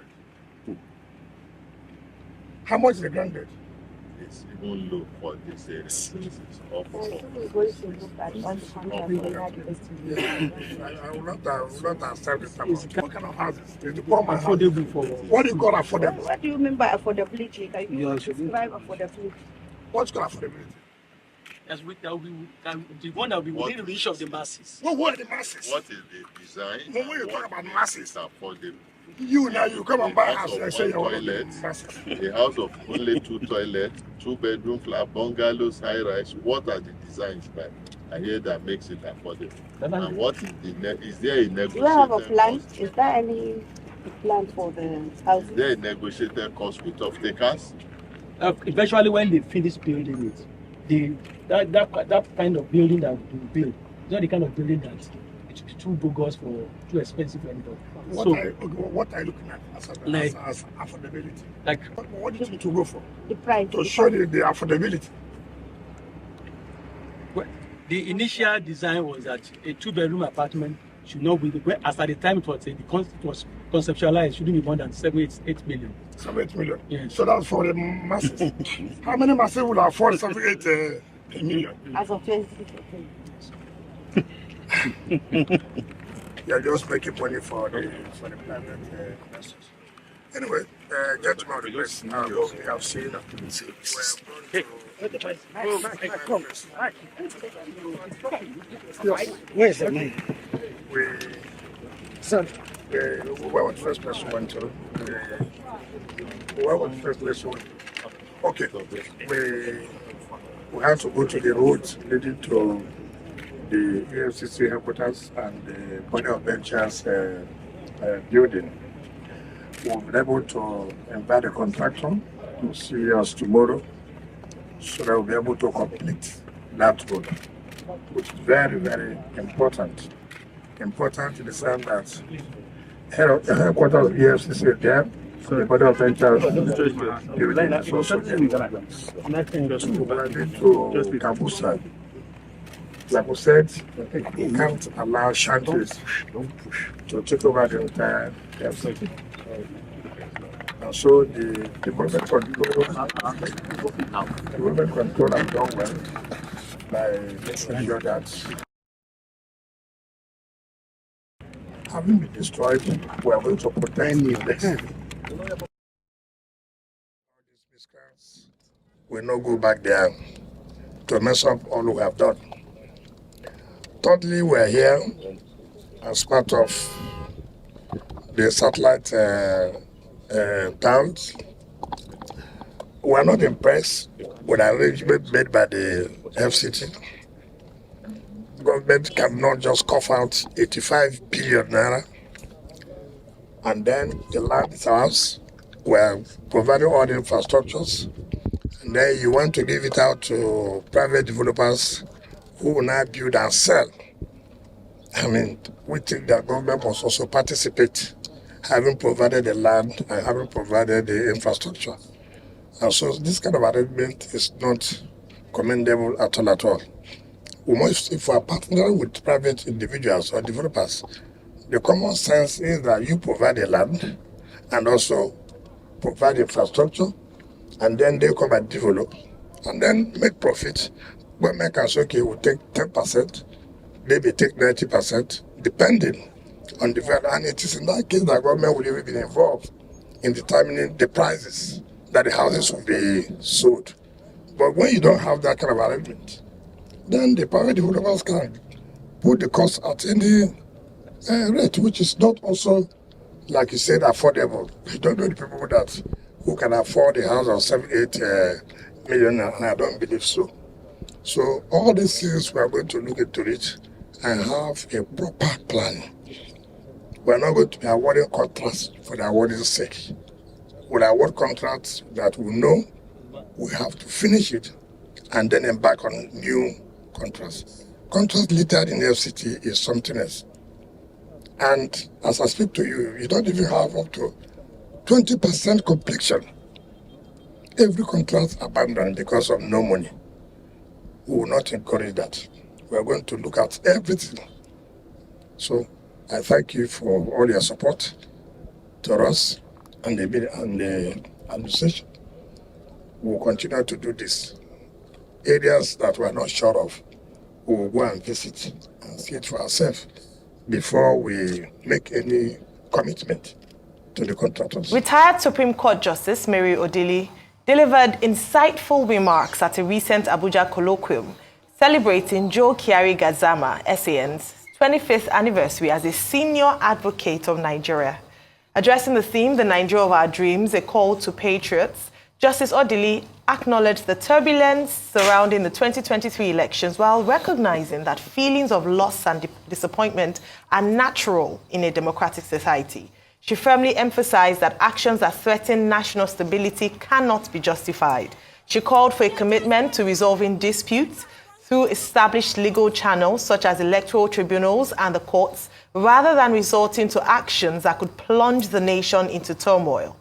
rent. How much is the ground rent? It's even low for this area. It's awful. I will not accept this amount. What kind of houses? Is the poor man affordable for? What do you call affordable? What do you mean by affordability? Can you describe affordability? What's called affordability? As we, that will be, the one that will be within the reach of the masses. Well, what are the masses? What is the design? When you talk about masses, is affordable? You come and buy a house and say you're toilets, a house of only 2 toilets, 2-bedroom flat, bungalows, high rise. What are the designs like? I hear that makes it affordable. And what is is there a negotiated? Do you have a plan? Cost? Is there any plan for the house? Is there a negotiated cost with off-takers? Eventually, when they finish building it, that kind of building that we build is not the kind of building that it's too bogus for too expensive for anybody. What are you looking at as affordability? Like what do you need to go for? The price. To show you the affordability. Well, the initial design was that a 2-bedroom apartment should not be, as at the time it was conceptualized, shouldn't be more than 7-8 million. 7-8 million? Yes. So that's for the masses. How many masses will afford 7-8 million? As of 2016. You're just making money for the private investors. Anyway, gentlemen of the press, we have seen Where's the man? Where was the first place we went to? Where was the first place we went to? Okay, we have to go to the road leading to the EFCC headquarters and the Body of Ventures building. We'll be able to invite a contractor to see us tomorrow so that we'll be able to complete that road, which is very, very important. Important in the sense that headquarters of EFCC is there, so the Body of Ventures building is also there. We're going to Kabusa. Like we said, we can't allow shanties to take over the entire FCT. And so the movement control has done well by making sure that having been destroyed, we are going to protect the place. We will not go back there to mess up all we have done. Thirdly, we're here as part of the satellite towns. We are not impressed with the arrangement made by the FCT. The government cannot just cough out 85 billion naira and then the land is ours. We are providing all the infrastructures, and then you want to give it out to private developers who will now build and sell. I mean, we think that government must also participate, having provided the land and having provided the infrastructure. And so this kind of arrangement is not commendable at all. We must, if we are partnering with private individuals or developers, the common sense is that you provide the land and also provide infrastructure, and then they come and develop, and then make profit. Government can say, okay, we'll take 10%, maybe take 90%, depending on the value. And it is in that case that government will even be involved in determining the prices that the houses will be sold. But when you don't have that kind of arrangement, then the private developers can put the cost at any rate, which is not also, like you said, affordable. You don't know the people that who can afford a house of 7-8 million, and I don't believe so. So all these things we are going to look into it and have a proper plan. We are not going to be awarding contracts for the awarding sake. We'll award contracts that we know we have to finish it and then embark on new contracts. Contracts littered in the FCT is something else. And as I speak to you, you don't even have up to 20% completion. Every contract abandoned because of no money. We will not encourage that. We are going to look at everything. So I thank you for all your support to us and the administration. We will continue to do this. Areas that we are not sure of, we will go and visit and see it for ourselves before we make any commitment to the contractors. Retired Supreme Court Justice Mary Odili delivered insightful remarks at a recent Abuja colloquium celebrating Joe Kiari Gazama, SAN's 25th anniversary as a senior advocate of Nigeria. Addressing the theme, The Nigeria of Our Dreams, a call to patriots, Justice Odili acknowledged the turbulence surrounding the 2023 elections while recognizing that feelings of loss and disappointment are natural in a democratic society. She firmly emphasized that actions that threaten national stability cannot be justified. She called for a commitment to resolving disputes through established legal channels such as electoral tribunals and the courts, rather than resorting to actions that could plunge the nation into turmoil.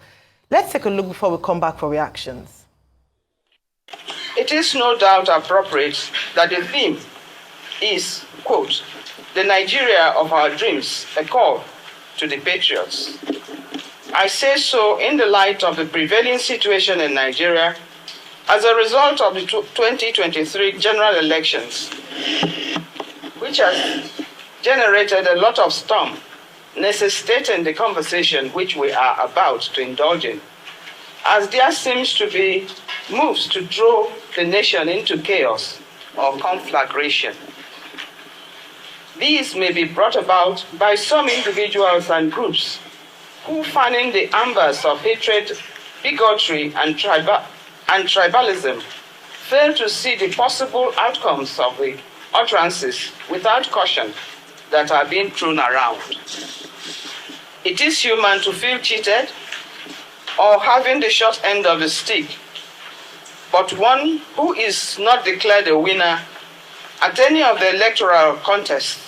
Let's take a look before we come back for reactions. It is no doubt appropriate that the theme is, quote, the Nigeria of our dreams, a call to the patriots. I say so in the light of the prevailing situation in Nigeria as a result of the 2023 general elections, which has generated a lot of storm, necessitating the conversation which we are about to indulge in, as there seems to be moves to throw the nation into chaos or conflagration. These may be brought about by some individuals and groups who, fanning the embers of hatred, bigotry, and tribalism, fail to see the possible outcomes of the utterances without caution that are being thrown around. It is human to feel cheated or having the short end of the stick, but one who is not declared a winner at any of the electoral contests,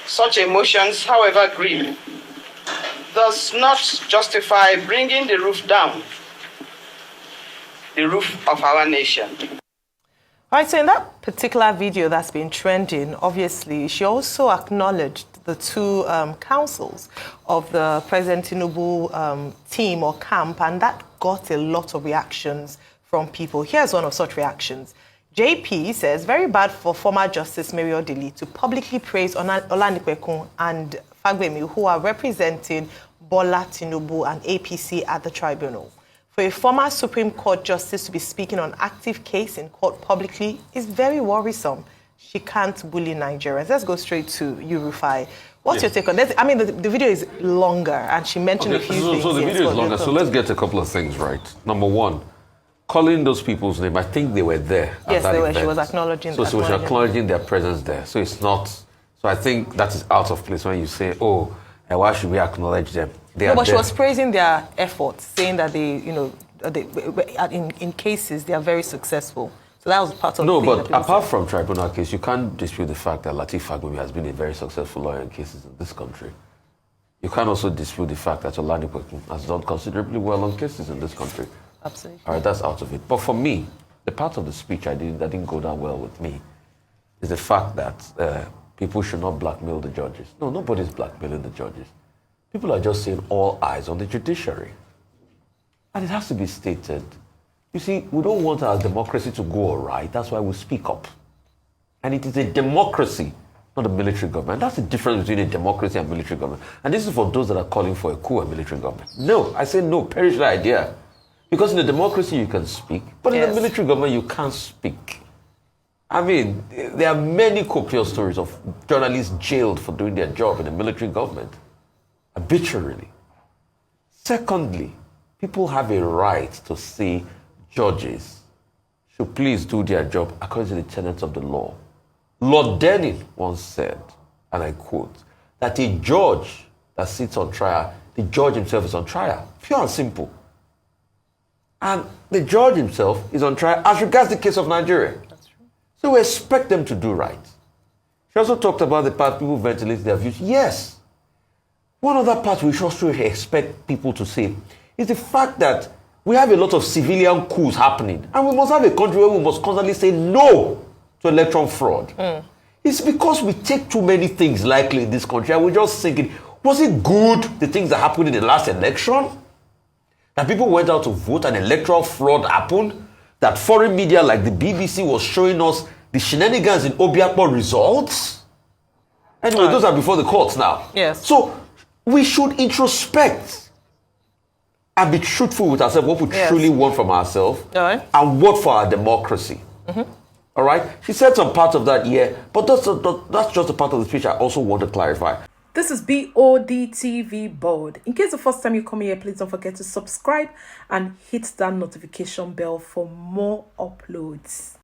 such emotions, however grim, does not justify bringing the roof down, the roof of our nation. All right, so in that particular video that's been trending, obviously, she also acknowledged the two councils of the President Tinubu team or camp, and that got a lot of reactions from people. Here's one of such reactions. JP says, very bad for former Justice Mary Odili to publicly praise Olanipekun and Fagbemi, who are representing Bola Tinubu and APC at the tribunal. For a former Supreme Court Justice to be speaking on active case in court publicly is very worrisome. She can't bully Nigerians. Let's go straight to you, Rufai. What's your take on this? I mean, the video is longer, and she mentioned a few things. So the video is longer, so let's get a couple of things right. Number one, calling those people's name, I think they were there. Yes, they were. Event. She was acknowledging So she was acknowledging their presence there. So it's not, so I think that is out of place when you say, oh, why should we acknowledge them? But she was praising their efforts, saying that they, in cases, they are very successful. So that was part of the thing. No, but apart from tribunal case, you can't dispute the fact that Lateef Fagbemi has been a very successful lawyer in cases in this country. You can't also dispute the fact that Olanipekun has done considerably well on cases in this country. Absolutely. All right, that's out of it. But for me, the part of the speech that didn't go down well with me is the fact that people should not blackmail the judges. No, nobody's blackmailing the judges. People are just saying all eyes on the judiciary. And it has to be stated. You see, we don't want our democracy to go all right. That's why we speak up. And it is a democracy, not a military government. That's the difference between a democracy and military government. And this is for those that are calling for a coup and military government. No, I say no, perish the idea. Because in a democracy you can speak, but in a military government you can't speak. I mean, there are many copious stories of journalists jailed for doing their job in a military government, arbitrarily. Secondly, people have a right to say judges should please do their job according to the tenets of the law. Lord Denning once said, and I quote, that a judge that sits on trial, the judge himself is on trial. Pure and simple. And the judge himself is on trial as regards the case of Nigeria. That's true. So we expect them to do right. She also talked about the part people ventilate their views. Yes. One other part we should also expect people to say is the fact that we have a lot of civilian coups happening. And we must have a country where we must constantly say no to election fraud. It's because we take too many things lightly in this country and we're just thinking, was it good, the things that happened in the last election? That people went out to vote and electoral fraud happened? That foreign media like the BBC was showing us the shenanigans in Obiakpo results? Anyway, those are before the courts now. Yes. So we should introspect and be truthful with ourselves, what we truly want from ourselves, and what for our democracy. All right? She said some parts of that, but that's just a part of the speech I also want to clarify. This is Bod TV Bod. In case the first time you come here, please don't forget to subscribe and hit that notification bell for more uploads.